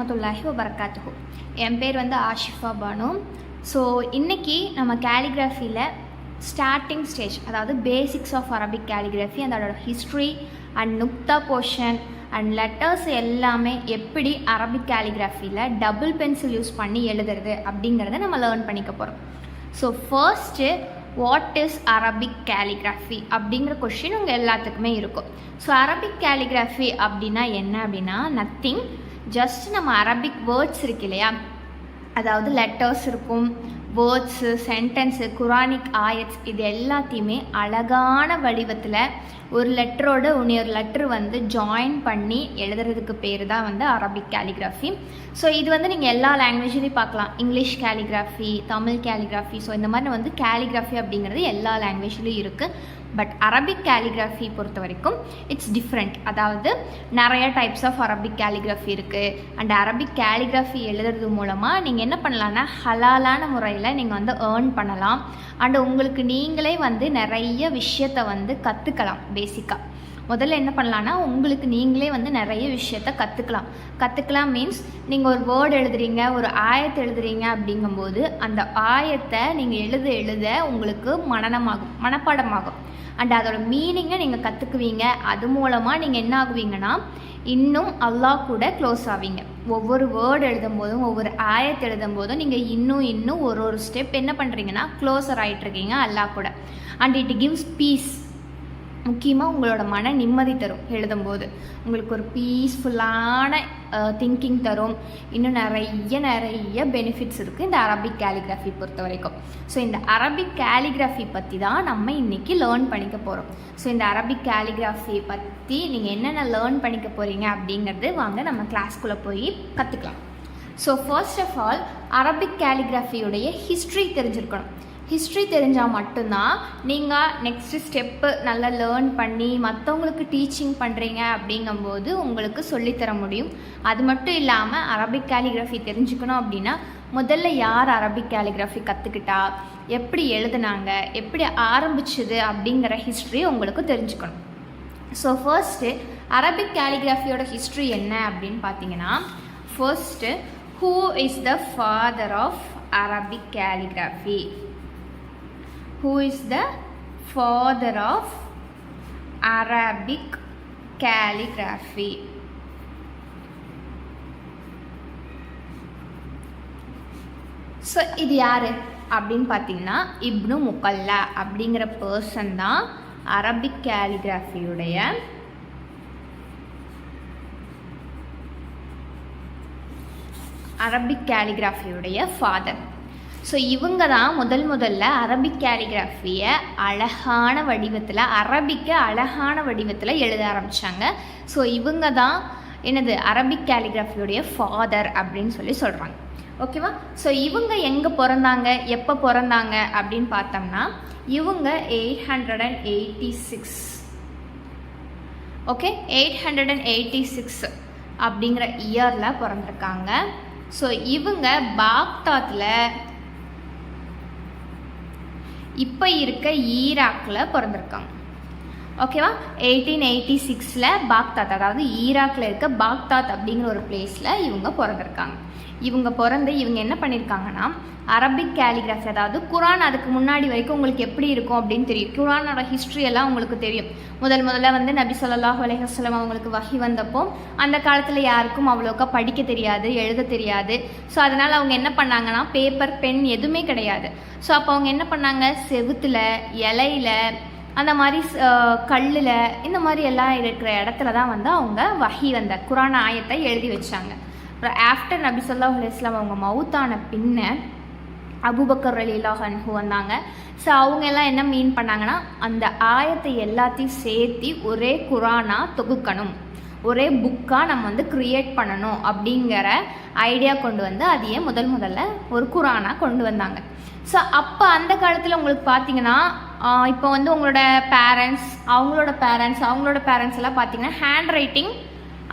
வரமத்துல்லாஹி வபரகாத்துஹு. என் பேர் ஆஷிஃபா பானு. ஸோ இன்றைக்கி நம்ம கேலிகிராஃபியில் ஸ்டார்டிங் ஸ்டேஜ், அதாவது பேசிக்ஸ் ஆஃப் அரபிக் கேலிகிராஃபி, அதோட ஹிஸ்ட்ரி அண்ட் நுக்தா போர்ஷன் அண்ட் லெட்டர்ஸ் எல்லாமே எப்படி அரபிக் கேலிகிராஃபியில் டபுள் பென்சில் யூஸ் பண்ணி எழுதுறது அப்படிங்கிறத நம்ம லேர்ன் பண்ணிக்க போகிறோம். So first, what is Arabic calligraphy அப்படிங்கிற கொஷின் உங்கள் எல்லாத்துக்குமே இருக்கும். ஸோ அரபிக் கேலிகிராஃபி அப்படின்னா என்ன அப்படின்னா, நத்திங், ஜஸ்ட் நம்ம அரபிக் வேர்ட்ஸ் இருக்கு இல்லையா, அதாவது லெட்டர்ஸ் இருக்கும், வேர்ட்ஸு, சென்டென்ஸு, குரானிக் ஆயட்ஸ், இது எல்லாத்தையுமே அழகான வடிவத்தில் ஒரு லெட்டரோட இன்னொரு லெட்ரு ஜாயின் பண்ணி எழுதுறதுக்கு பேர் தான் அரபிக் கேலிகிராஃபி. ஸோ இது நீங்கள் எல்லா லாங்குவேஜ்லேயும் பார்க்கலாம். English calligraphy, Tamil calligraphy, so இந்த மாதிரி கேலிகிராஃபி அப்படிங்கிறது எல்லா லாங்குவேஜ்லேயும் இருக்குது. பட் அரபிக் கேலிகிராஃபி பொறுத்த வரைக்கும் இட்ஸ் டிஃப்ரெண்ட். அதாவது நிறைய டைப்ஸ் ஆஃப் அரபிக் கேலிகிராஃபி இருக்குது. அண்ட் அரபிக் கேலிகிராஃபி எழுதுறது மூலமாக நீங்கள் என்ன பண்ணலான்னா, ஹலாலான முறையில் நீங்கள் ஏர்ன் பண்ணலாம். அண்ட் உங்களுக்கு நீங்களே நிறைய விஷயத்தை கற்றுக்கலாம். பேசிக்காக முதல்ல என்ன பண்ணலான்னா, உங்களுக்கு நீங்களே நிறைய விஷயத்த கற்றுக்கலாம் மீன்ஸ், நீங்கள் ஒரு வேர்டு எழுதுறீங்க, ஒரு ஆயத்தை எழுதுறீங்க அப்படிங்கும்போது அந்த ஆயத்தை நீங்கள் எழுத உங்களுக்கு மனப்பாடமாகும். அண்ட் அதோட மீனிங்கை நீங்கள் கற்றுக்குவீங்க. அது மூலமாக நீங்கள் என்ன ஆகுவீங்கன்னா, இன்னும் அல்லாஹ் கூட க்ளோஸ் ஆவீங்க. ஒவ்வொரு வேர்டு எழுதும் போதும், ஒவ்வொரு ஆயத்தை எழுதும் போதும் நீங்கள் இன்னும் ஒரு ஸ்டெப் என்ன பண்ணுறீங்கன்னா, க்ளோஸர் ஆகிட்டுருக்கீங்க அல்லாஹ் கூட. And it gives peace. முக்கியமாக உங்களோட மன நிம்மதி தரும். எழுதும்போது உங்களுக்கு ஒரு பீஸ்ஃபுல்லான திங்கிங் தரும். இன்னும் நிறைய பெனிஃபிட்ஸ் இருக்குது இந்த அரபிக் கேலிகிராஃபி பொறுத்த வரைக்கும். ஸோ இந்த அரபிக் கேலிகிராஃபி பற்றி தான் நம்ம இன்றைக்கி லேர்ன் பண்ணிக்க போகிறோம். ஸோ இந்த அரபிக் கேலிகிராஃபி பற்றி நீங்கள் என்னென்ன லேர்ன் பண்ணிக்க போகிறீங்க அப்படிங்கிறது வாங்க நம்ம கிளாஸ்குள்ளே போய் கற்றுக்கலாம். So first of all, Arabic கேலிகிராஃபியுடைய ஹிஸ்ட்ரி தெரிஞ்சிருக்கணும். ஹிஸ்ட்ரி தெரிஞ்சால் மட்டும்தான் நீங்கள் நெக்ஸ்ட்டு ஸ்டெப்பு நல்லா லேர்ன் பண்ணி மற்றவங்களுக்கு டீச்சிங் பண்ணுறீங்க அப்படிங்கும்போது உங்களுக்கு சொல்லித்தர முடியும். அது மட்டும் இல்லாமல் அரபிக் கேலிகிராஃபி தெரிஞ்சுக்கணும் அப்படின்னா, முதல்ல யார் அரபிக் கேலிகிராஃபி கற்றுக்கிட்டா, எப்படி எழுதுனாங்க, எப்படி ஆரம்பிச்சுது அப்படிங்கிற ஹிஸ்ட்ரி உங்களுக்கு தெரிஞ்சுக்கணும். ஸோ ஃபர்ஸ்ட்டு அரபிக் கேலிகிராஃபியோட ஹிஸ்ட்ரி என்ன அப்படின்னு பார்த்தீங்கன்னா, first, who is the father of Arabic calligraphy? Who is the father of Arabic calligraphy? ஸோ இது யார் அப்படின்னு பார்த்தீங்கன்னா, இப்னு முகல்லா அப்படிங்கிற பர்சன் தான் அரபிக் கேலிகிராஃபியுடைய ஃபாதர். ஸோ இவங்க தான் முதல்ல அரபிக் கேலிகிராஃபியை அழகான வடிவத்தில் எழுத ஆரம்பித்தாங்க. ஸோ இவங்க தான் அரபிக் கேலிகிராஃபியுடைய ஃபாதர் அப்படின்னு சொல்கிறாங்க. ஓகேவா? ஸோ இவங்க எங்கே பிறந்தாங்க, எப்போ பிறந்தாங்க அப்படின்னு பார்த்தோம்னா, இவங்க 886 886 அப்படிங்கிற இயரில் பிறந்திருக்காங்க. ஸோ இவங்க பாக்தாத்தில், இப்போ இருக்க ஈராக்கில் பிறந்திருக்காங்க. ஓகேவா? 1886 பாக்தாத், அதாவது ஈராக்கில் இருக்க பாக்தாத் அப்படிங்கிற ஒரு பிளேஸில் இவங்க பிறந்திருக்காங்க. இவங்க என்ன பண்ணியிருக்காங்கன்னா, அரபிக் கேலிகிராஃபி, அதாவது குரான் அதுக்கு முன்னாடி வரைக்கும் உங்களுக்கு எப்படி இருக்கும் அப்படின்னு தெரியும். குரானோட ஹிஸ்ட்ரி எல்லாம் உங்களுக்கு தெரியும். முதல்ல நபி ஸல்லல்லாஹு அலைஹி வஸல்லம் அவங்களுக்கு வஹி வந்தப்போ அந்த காலத்தில் யாருக்கும் அவ்வளோக்கா படிக்க தெரியாது, எழுத தெரியாது. ஸோ அதனால் அவங்க என்ன பண்ணாங்கன்னா, பேப்பர், பென் எதுவுமே கிடையாது. ஸோ அப்போ அவங்க என்ன பண்ணாங்க, செவுத்தில், இலையில, அந்த மாதிரி கல்லில், இந்த மாதிரி எல்லாம் இருக்கிற இடத்துல தான் அவங்க வஹி வந்த குரான் ஆயத்தை எழுதி வச்சாங்க. அப்புறம் ஆஃப்டர் நபி ஸல்லல்லாஹு அலைஹி வஸல்லம் அவங்க மவுத்தான பின்ன அபூபக்கர் ரலியல்லாஹு அன்ஹு வந்தாங்க. ஸோ அவங்க எல்லாம் என்ன மீன் பண்ணாங்கன்னா, அந்த ஆயத்தை எல்லாத்தையும் சேர்த்து ஒரே குரானாக தொகுக்கணும், ஒரே புக்காக நம்ம க்ரியேட் பண்ணணும் அப்படிங்கிற ஐடியா கொண்டு அதையே முதல்ல ஒரு குரானாக கொண்டு வந்தாங்க. ஸோ அப்போ அந்த காலத்தில் உங்களுக்கு பார்த்தீங்கன்னா, இப்போ உங்களோட பேரண்ட்ஸ், அவங்களோட பேரண்ட்ஸ் எல்லாம் பார்த்தீங்கன்னா ஹேண்ட் ரைட்டிங்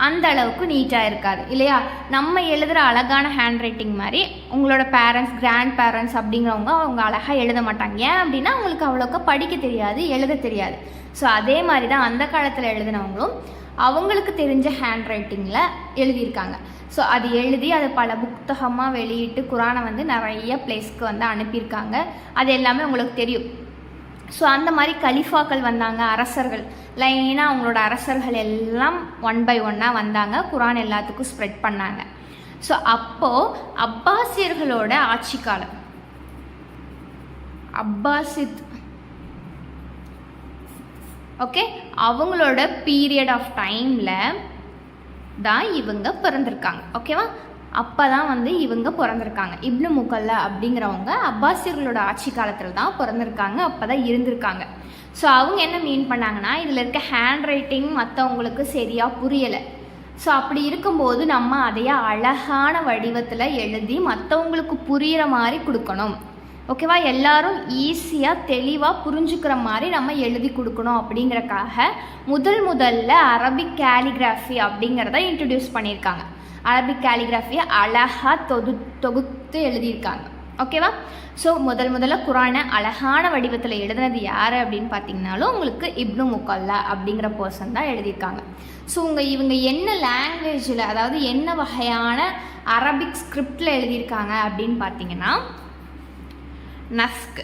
அந்த அளவுக்கு நீட்டாக இருக்காது இல்லையா? நம்ம எழுதுகிற அழகான ஹேண்ட் ரைட்டிங் மாதிரி உங்களோட பேரண்ட்ஸ், கிராண்ட் பேரண்ட்ஸ் அப்படிங்கிறவங்க அவங்க அழகாக எழுத மாட்டாங்க. ஏன் அப்படின்னா அவங்களுக்கு அவ்வளோக்கா படிக்க தெரியாது, எழுத தெரியாது. ஸோ அதே மாதிரி தான் அந்த காலத்தில் எழுதினவங்களும் அவங்களுக்கு தெரிஞ்ச ஹேண்ட் ரைட்டிங்கில் எழுதியிருக்காங்க. ஸோ அது எழுதி அதை பல புத்தகமாக வெளியிட்டு குரானை வந்து நிறைய பிளேஸ்க்கு வந்து அனுப்பியிருக்காங்க. அது எல்லாமே உங்களுக்கு தெரியும். ஸோ அந்த மாதிரி கலிஃபாக்கள் வந்தாங்க, அரசர்கள் லைனாக அவங்களோட அரசர்கள் எல்லாம் 1 by 1 வந்தாங்க, குரான் எல்லாத்துக்கும் ஸ்ப்ரெட் பண்ணாங்க. ஸோ அப்போது அப்பாசியர்களோட ஆட்சி காலம், அப்பாசித், ஓகே, அவங்களோட பீரியட் ஆஃப் டைமில் தான் இவங்க பிறந்திருக்காங்க. ஓகேவா? அப்போ தான் வந்து இவங்க பிறந்திருக்காங்க. இப்னு முகல்லா அப்படிங்கிறவங்க அப்பாசியர்களோட ஆட்சி காலத்தில் தான் பிறந்திருக்காங்க, அப்போ தான் இருந்திருக்காங்க. ஸோ அவங்க என்ன மீன் பண்ணாங்கன்னா, இதில் இருக்க ஹேண்ட் ரைட்டிங் மற்றவங்களுக்கு சரியாக புரியலை. ஸோ அப்படி இருக்கும்போது நம்ம அதையே அழகான வடிவத்தில் எழுதி மற்றவங்களுக்கு புரிகிற மாதிரி கொடுக்கணும். ஓகேவா? எல்லாரும் ஈஸியாக தெளிவாக புரிஞ்சுக்கிற மாதிரி நம்ம எழுதி கொடுக்கணும் அப்படிங்கிறக்காக முதல்ல அரபிக் கேலிகிராஃபி அப்படிங்கிறத இன்ட்ரடியூஸ் பண்ணியிருக்காங்க. அரபிக் கேலிகிராஃபியை அழகாக தொகுத்து எழுதியிருக்காங்க. ஓகேவா? ஸோ முதல்ல குரானை அழகான வடிவத்தில் எழுதுனது யார் அப்படின்னு பார்த்தீங்கன்னாலும் உங்களுக்கு இப்னு முகல்லா அப்படிங்கிற பர்சன் தான் எழுதியிருக்காங்க. ஸோ இவங்க என்ன லாங்குவேஜில், அதாவது என்ன வகையான அரபிக் ஸ்கிரிப்டில் எழுதியிருக்காங்க அப்படின்னு பார்த்தீங்கன்னா நஸ்க்.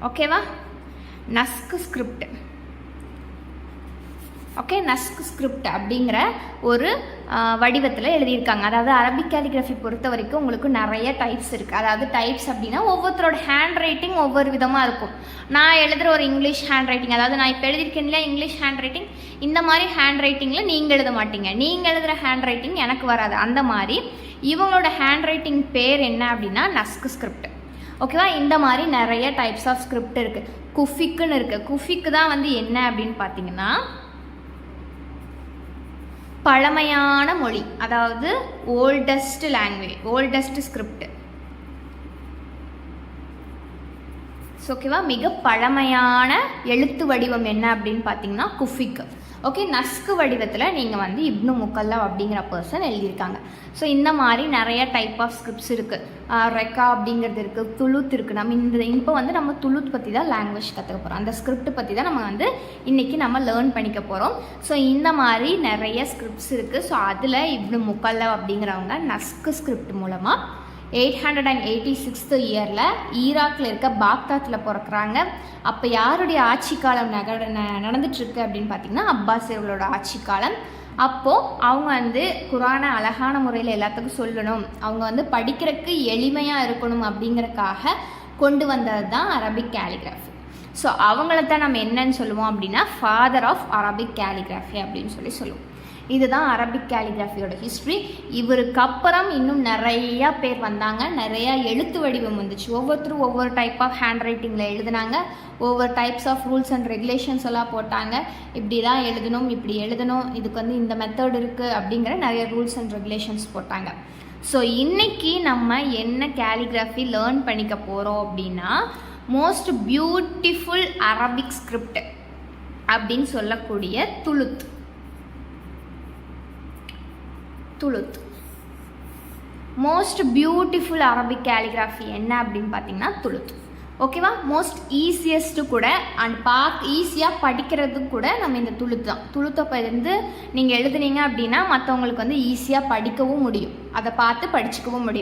ஓகேவா? நஸ்க் ஸ்கிரிப்ட். ஓகே, நஸ்க் ஸ்கிரிப்ட் அப்படிங்கிற ஒரு வடிவத்தில் எழுதியிருக்காங்க. அதாவது அரபிக் கேலிகிராஃபி பொறுத்த வரைக்கும் உங்களுக்கு நிறைய டைப்ஸ் இருக்குது. அதாவது டைப்ஸ் அப்படின்னா ஒவ்வொருத்தரோட ஹேண்ட் ரைட்டிங் ஒவ்வொரு விதமாக இருக்கும். நான் எழுதுகிற ஒரு இங்கிலீஷ் ஹேண்ட் ரைட்டிங், அதாவது நான் இப்போ எழுதியிருக்கேன் இல்லையா இங்கிலீஷ் ஹேண்ட் ரைட்டிங், இந்த மாதிரி ஹேண்ட் ரைட்டிங்கில் நீங்கள் எழுத மாட்டீங்க, நீங்கள் எழுதுகிற ஹேண்ட் ரைட்டிங் எனக்கு வராது. அந்த மாதிரி இவங்களோட ஹேண்ட் ரைட்டிங் பேர் என்ன அப்படின்னா நஸ்க் ஸ்கிரிப்ட். ஓகேவா? இந்த மாதிரி நிறைய டைப்ஸ் ஆஃப் ஸ்கிரிப்ட் இருக்குது. குஃபிக்குன்னு இருக்குது. குஃபிக்கு தான் வந்து என்ன அப்படின்னு பார்த்தீங்கன்னா பழமையான மொழி, அதாவது ஓல்டஸ்ட் லாங்குவேஜ், ஓல்டஸ்ட் ஸ்கிரிப்ட். ஓகேவா? மிக பழமையான எழுத்து வடிவம் என்ன அப்படின்னு பார்த்தீங்கன்னா குஃபிக். ஓகே, நஸ்கு வடிவத்தில் நீங்கள் வந்து இப்னு முகல்லா அப்படிங்கிற பர்சன் எழுதியிருக்காங்க. ஸோ இந்த மாதிரி நிறைய டைப் ஆஃப் ஸ்கிரிப்ட்ஸ் இருக்குது. ரெக்கா அப்படிங்கிறது இருக்குது, துளுத் இருக்குது. நம்ம இப்போ வந்து நம்ம துளுத் பற்றி தான் லாங்குவேஜ் கற்றுக்க போகிறோம். அந்த ஸ்கிரிப்ட் பற்றி தான் நம்ம வந்து இன்றைக்கி நம்ம லேர்ன் பண்ணிக்க போகிறோம். ஸோ இந்த மாதிரி நிறைய ஸ்கிரிப்ட்ஸ் இருக்குது. ஸோ அதில் இப்னு முகல்லா அப்படிங்கிறவங்க நஸ்கு ஸ்கிரிப்ட் மூலமாக 886th இயரில் ஈராக்கில் இருக்க பாக்தாத்தில் பிறக்கிறாங்க. அப்போ யாருடைய ஆட்சி காலம் நடந்துட்டுருக்கு அப்படின்னு பார்த்தீங்கன்னா அப்பாசியர்களோட ஆட்சி காலம். அப்போது அவங்க வந்து குரானை அழகான முறையில் எல்லாத்துக்கும் சொல்லணும், அவங்க வந்து படிக்கிறதுக்கு எளிமையாக இருக்கணும் அப்படிங்கிறதுக்காக கொண்டு வந்தது தான் அரபிக் கேலிகிராஃபி. ஸோ அவங்கள தான் நம்ம என்னன்னு சொல்லுவோம் அப்படின்னா ஃபாதர் ஆஃப் அரபிக் கேலிகிராஃபி அப்படின்னு சொல்லுவோம். இதுதான் அரபிக் கேலிகிராஃபியோட ஹிஸ்ட்ரி. இவருக்கு அப்புறம் இன்னும் நிறையா பேர் வந்தாங்க, நிறையா எழுத்து வடிவம் வந்துச்சு. ஒவ்வொருத்தரும் ஒவ்வொரு டைப் ஆஃப் ஹேண்ட் ரைட்டிங்கில் எழுதுனாங்க, ஒவ்வொரு types of rules and regulations எல்லாம் போட்டாங்க. இப்படி தான் எழுதணும், இப்படி எழுதணும், இதுக்கு வந்து இந்த மெத்தட் இருக்குது அப்படிங்கிற நிறைய ரூல்ஸ் அண்ட் ரெகுலேஷன்ஸ் போட்டாங்க. ஸோ இன்றைக்கி நம்ம என்ன கேலிகிராஃபி லேர்ன் பண்ணிக்க போகிறோம் அப்படின்னா மோஸ்ட் பியூட்டிஃபுல் அரபிக் ஸ்கிரிப்ட் அப்படின்னு சொல்லக்கூடிய துளுத். மோஸ்ட் பியூட்டிஃபுல் அரபிக் கேலிகிராஃபி என்ன அப்படின்னு பார்த்தீங்கன்னா துளுத். ஓகேவா? மோஸ்ட் ஈஸியஸ்ட்டு கூட அண்ட் ஈஸியாக படிக்கிறதுக்கு கூட நம்ம இந்த துளுத் தான். துளுத்தை இருந்து நீங்கள் எழுதுனீங்க அப்படின்னா மற்றவங்களுக்கு வந்து ஈஸியாக படிக்கவும் முடியும், அதை பார்த்து படிச்சுக்கவும் முடியும்.